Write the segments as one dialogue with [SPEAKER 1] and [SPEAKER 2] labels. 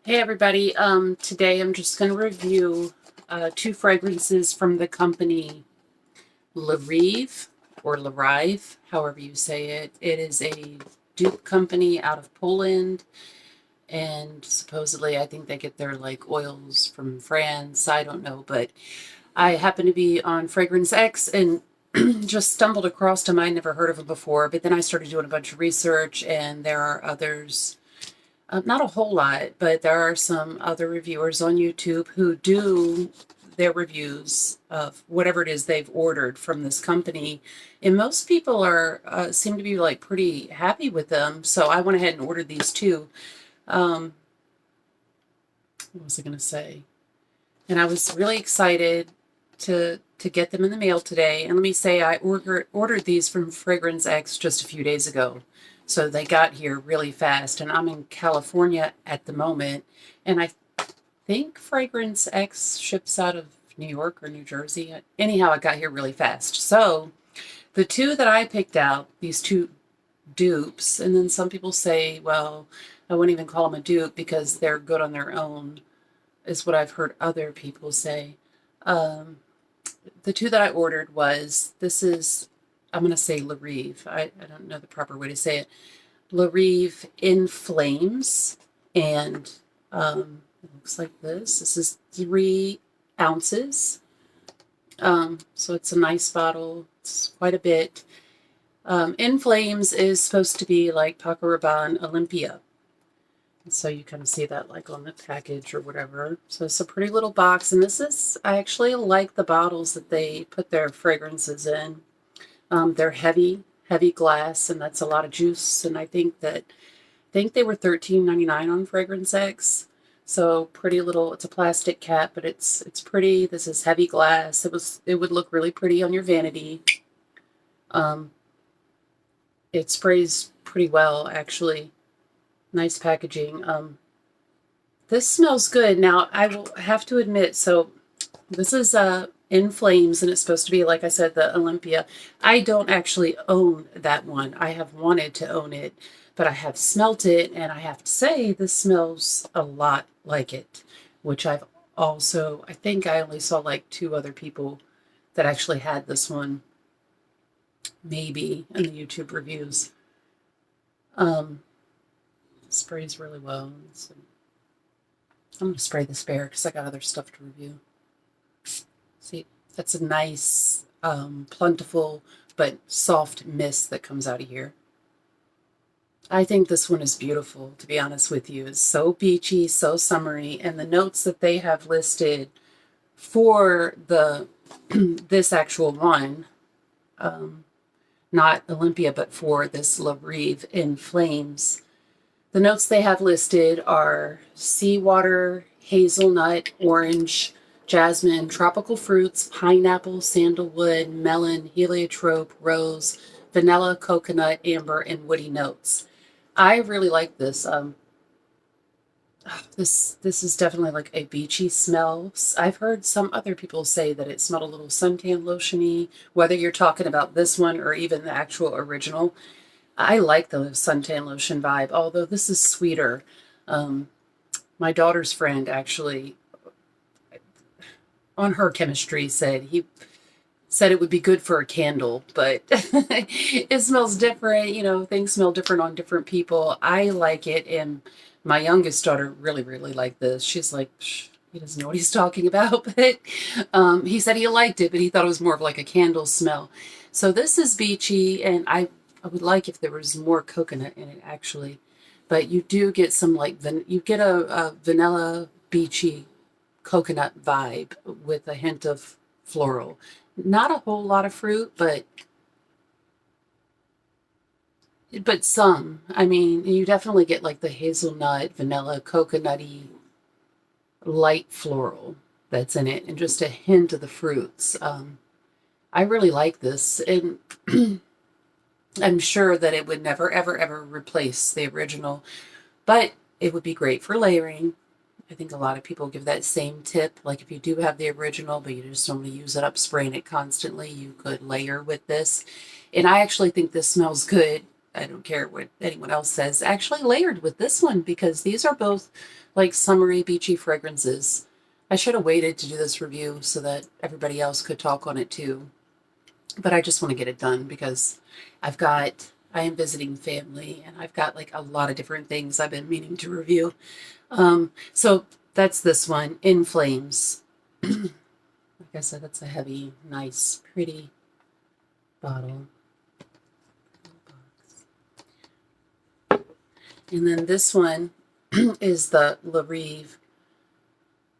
[SPEAKER 1] Hey everybody, today I'm just going to review two fragrances from the company Rive or Rive, however you say it. It is a dupe company out of Poland, and supposedly I think they get their like oils from France. I don't know, but I happen to be on FragranceX and just stumbled across them. I never heard of them before, but then I started doing a bunch of research, and there are others. Not a whole lot, but there are some other reviewers on YouTube who do their reviews of whatever it is they've ordered from this company, and most people are seem to be like pretty happy with them. So I went ahead and ordered these two. Um, what was I going to say? And I was really excited to get them in the mail today. And let me say, I ordered these from Fragrance X just a few days ago. So they got here really fast. And I'm in California at the moment. And I think Fragrance X ships out of New York or New Jersey. Anyhow, it got here really fast. So the two that I picked out, these two dupes, and then some people say, well, I wouldn't even call them a dupe because they're good on their own, is what I've heard other people say. Um, the two that I ordered was, this is, I'm going to say Rive. I don't know the proper way to say it. Rive in Flames. And it looks like this. This is 3 ounces. So it's a nice bottle. It's quite a bit. In Flames is supposed to be like Poco Rabanne Olympea. So you kind of see that like on the package or whatever. So it's a pretty little box. And this is, I actually like the bottles that they put their fragrances in. They're heavy glass, and that's a lot of juice. And I think they were $13.99 on FragranceX. So pretty little, it's a plastic cap, but it's pretty. This is heavy glass. It would look really pretty on your vanity. It sprays pretty well, actually. Nice packaging. This smells good. Now, I will have to admit, so this is In Flames, and it's supposed to be, like I said, the Olympea. I don't actually own that one. I have wanted to own it, but I have smelt it, and I have to say this smells a lot like it, which I've also, I think I only saw like 2 other people that actually had this one, maybe, in the YouTube reviews. Sprays really well. So I'm going to spray this bare because I got other stuff to review. See, that's a nice, plentiful, but soft mist that comes out of here. I think this one is beautiful, to be honest with you. It's so beachy, so summery, and the notes that they have listed for the this actual one, not Olympea, but for this Rive in Flames, the notes they have listed are seawater, hazelnut, orange, jasmine, tropical fruits, pineapple, sandalwood, melon, heliotrope, rose, vanilla, coconut, amber, and woody notes. I really like this. This is definitely like a beachy smell. I've heard some other people say that it smelled a little suntan lotion-y, whether you're talking about this one or even the actual original. I like the suntan lotion vibe, although this is sweeter. My daughter's friend actually, on her chemistry, said it would be good for a candle, but it smells different. You know, things smell different on different people. I like it, and my youngest daughter really, really liked this. She's like, he doesn't know what he's talking about, but he said he liked it, but he thought it was more of like a candle smell. So this is beachy, and I would like if there was more coconut in it, actually. But you do get some like, you get a vanilla beachy coconut vibe with a hint of floral. Not a whole lot of fruit, but some. I mean, you definitely get like the hazelnut, vanilla, coconutty, light floral that's in it, and just a hint of the fruits. I really like this, and I'm sure that it would never, ever, ever replace the original, but it would be great for layering. I think a lot of people give that same tip. Like if you do have the original, but you just don't want to use it up, spraying it constantly, you could layer with this. And I actually think this smells good I don't care what anyone else says, actually layered with this one because these are both like summery, beachy fragrances. I should have waited to do this review so that everybody else could talk on it too. But I just want to get it done because I am visiting family and I've got like a lot of different things I've been meaning to review. So that's this one, In Flames. Like I said, that's a heavy, nice, pretty bottle. And then this one is the Rive.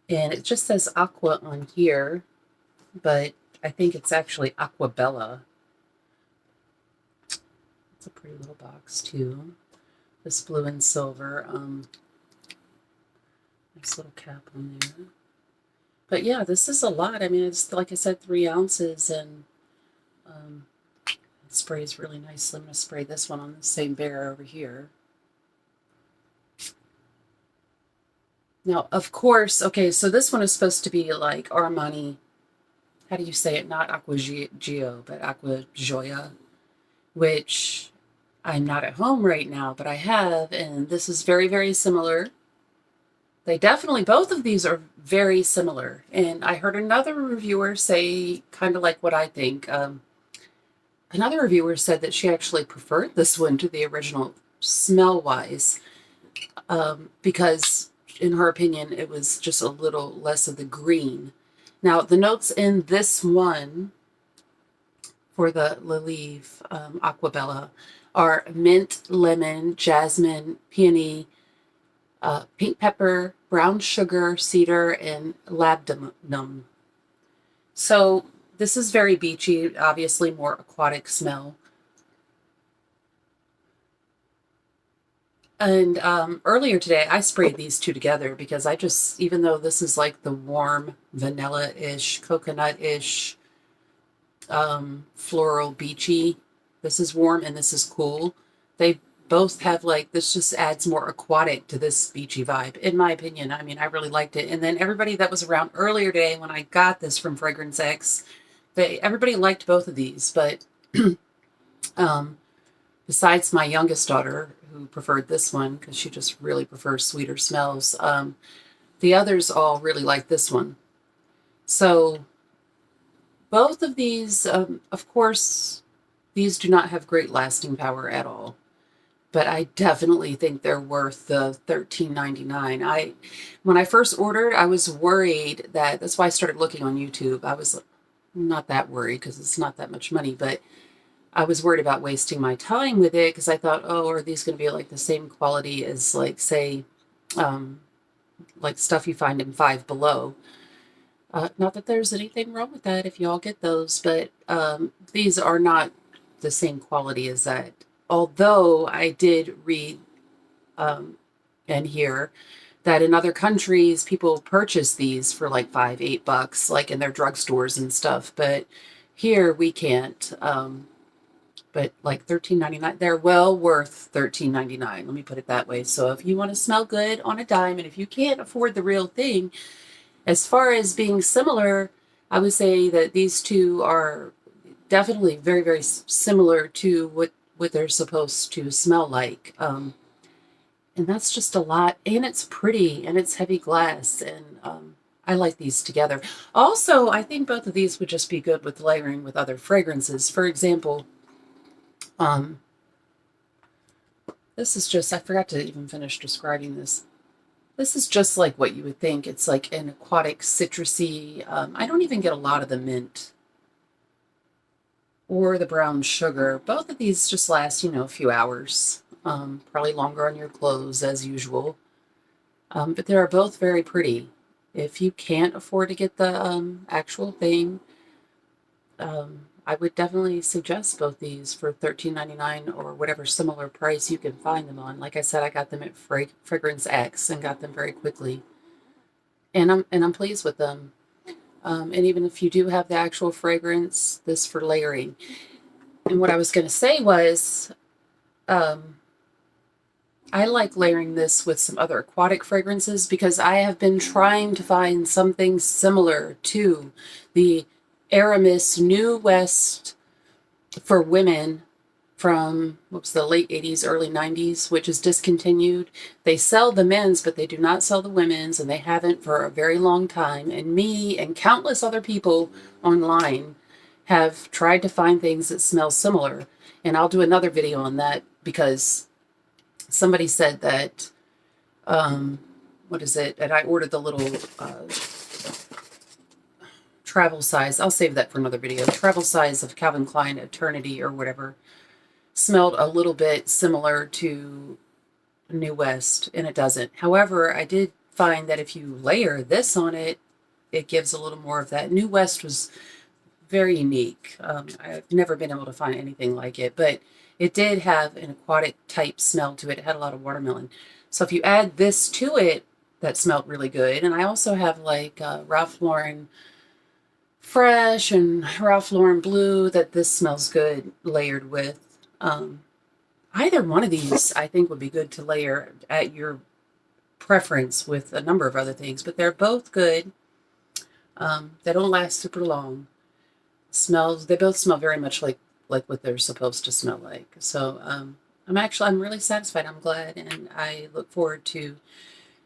[SPEAKER 1] And it just says Aqua on here, but I think it's actually Aqua Bella. It's a pretty little box too. This blue and silver. Nice little cap on there. But yeah, this is a lot. I mean, it's like I said, 3 ounces, and it sprays really nicely. I'm going to spray this one on the same bear over here. Now, of course, okay, so this one is supposed to be like Armani. How do you say it? Not Aqua di Gioia, but Aqua di Gioia, which I'm not at home right now, but I have, and this is very, very similar. They definitely, both of these are very similar. And I heard another reviewer say kind of like what I think. Another reviewer said that she actually preferred this one to the original smell-wise because, in her opinion, it was just a little less of the green. Now, the notes in this one for the Rive Aqua Bella are mint, lemon, jasmine, peony, pink pepper, brown sugar, cedar, and labdanum. So this is very beachy, obviously more aquatic smell. And earlier today, I sprayed these two together because I just, even though this is like the warm vanilla-ish, coconut-ish, floral beachy, this is warm and this is cool. They both have like, this just adds more aquatic to this beachy vibe, in my opinion. I mean, I really liked it. And then everybody that was around earlier today when I got this from FragranceX, everybody liked both of these, but besides my youngest daughter, who preferred this one because she just really prefers sweeter smells, the others all really like this one. So both of these, of course, these do not have great lasting power at all. But I definitely think they're worth the $13.99. When I first ordered, I was worried that's why I started looking on YouTube. I was not that worried because it's not that much money, but I was worried about wasting my time with it because I thought, oh, are these going to be like the same quality as like, say, like stuff you find in Five Below. Not that there's anything wrong with that if y'all get those, but these are not the same quality as that. Although I did read and hear that in other countries, people purchase these for like $5, $8, like in their drugstores and stuff. But here we can't. But like $13.99, they're well worth $13.99. Let me put it that way. So if you want to smell good on a dime, and if you can't afford the real thing, as far as being similar, I would say that these two are definitely very, very similar to what they're supposed to smell like. And that's just a lot. And it's pretty, and it's heavy glass, and I like these together. Also, I think both of these would just be good with layering with other fragrances. For example, this is just, I forgot to even finish describing this. This is just like what you would think. It's like an aquatic citrusy. I don't even get a lot of the mint or the brown sugar. Both of these just last, a few hours. Probably longer on your clothes as usual. But they are both very pretty. If you can't afford to get the actual thing, I would definitely suggest both these for $13.99 or whatever similar price you can find them on. Like I said, I got them at FragranceX and got them very quickly. And I'm pleased with them. And even if you do have the actual fragrance, this for layering. And what I was going to say was, I like layering this with some other aquatic fragrances because I have been trying to find something similar to the Aramis New West for women from, what was the late 80s, early 90s, which is discontinued. They sell the men's, but they do not sell the women's, and they haven't for a very long time. And me and countless other people online have tried to find things that smell similar. And I'll do another video on that because somebody said that, what is it? And I ordered the little travel size. I'll save that for another video. Travel size of Calvin Klein Eternity or whatever smelled a little bit similar to New West, and it doesn't. However, I did find that if you layer this on it, it gives a little more of that. New West was very unique. I've never been able to find anything like it, but it did have an aquatic type smell to it. It had a lot of watermelon. So if you add this to it, that smelled really good. And I also have like Ralph Lauren Fresh and Ralph Lauren Blue that this smells good layered with. Either one of these I think would be good to layer at your preference with a number of other things, but they're both good. They don't last super long. They both smell very much like what they're supposed to smell like. So I'm really satisfied. I'm glad, and I look forward to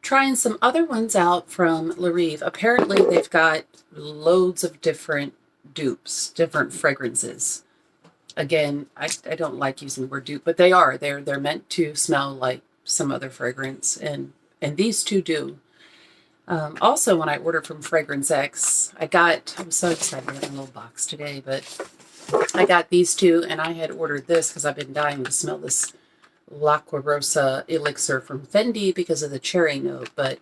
[SPEAKER 1] trying some other ones out from Rive. Apparently they've got loads of different dupes, different fragrances. Again, I don't like using the word dupe, but they're meant to smell like some other fragrance, and these two do. Also, when I ordered from FragranceX, I was so excited. I got a little box today, but I got these two, and I had ordered this because I've been dying to smell this L'Acqua Rosa elixir from Fendi because of the cherry note, but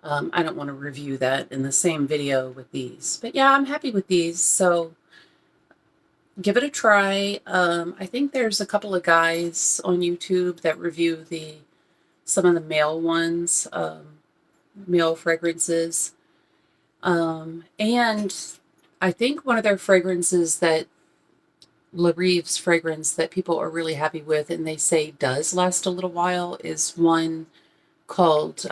[SPEAKER 1] I don't want to review that in the same video with these. But yeah, I'm happy with these, so give it a try. I think there's a couple of guys on YouTube that review some of the male ones, male fragrances. And I think one of their fragrances that Rive's fragrance that people are really happy with and they say does last a little while is one called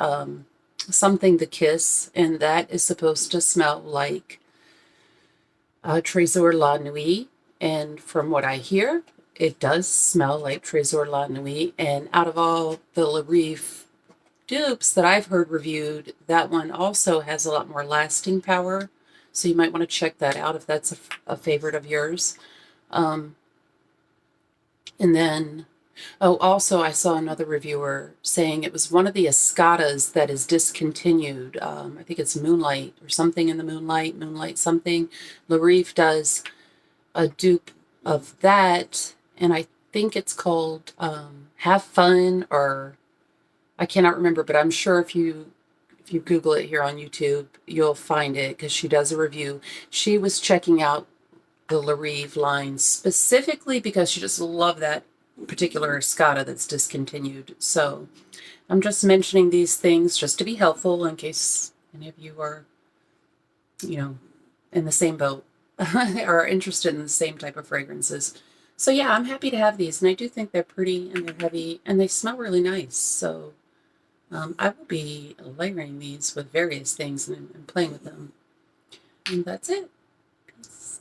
[SPEAKER 1] Something to Kiss, and that is supposed to smell like Trésor la Nuit. And from what I hear, it does smell like Trésor la Nuit. And out of all the Rive dupes that I've heard reviewed, that one also has a lot more lasting power. So you might want to check that out if that's a favorite of yours. And then, also I saw another reviewer saying it was one of the Escadas that is discontinued. I think it's Moonlight or something in the Moonlight something. Rive does a dupe of that, and I think it's called Have Fun, or I cannot remember, but I'm sure if you Google it here on YouTube, you'll find it because she does a review. She was checking out the Rive line specifically because she just loved that particular Escada that's discontinued. So I'm just mentioning these things just to be helpful in case any of you are, in the same boat are interested in the same type of fragrances. So yeah, I'm happy to have these, and I do think they're pretty and they're heavy and they smell really nice. So I will be layering these with various things and playing with them. And that's it. Peace.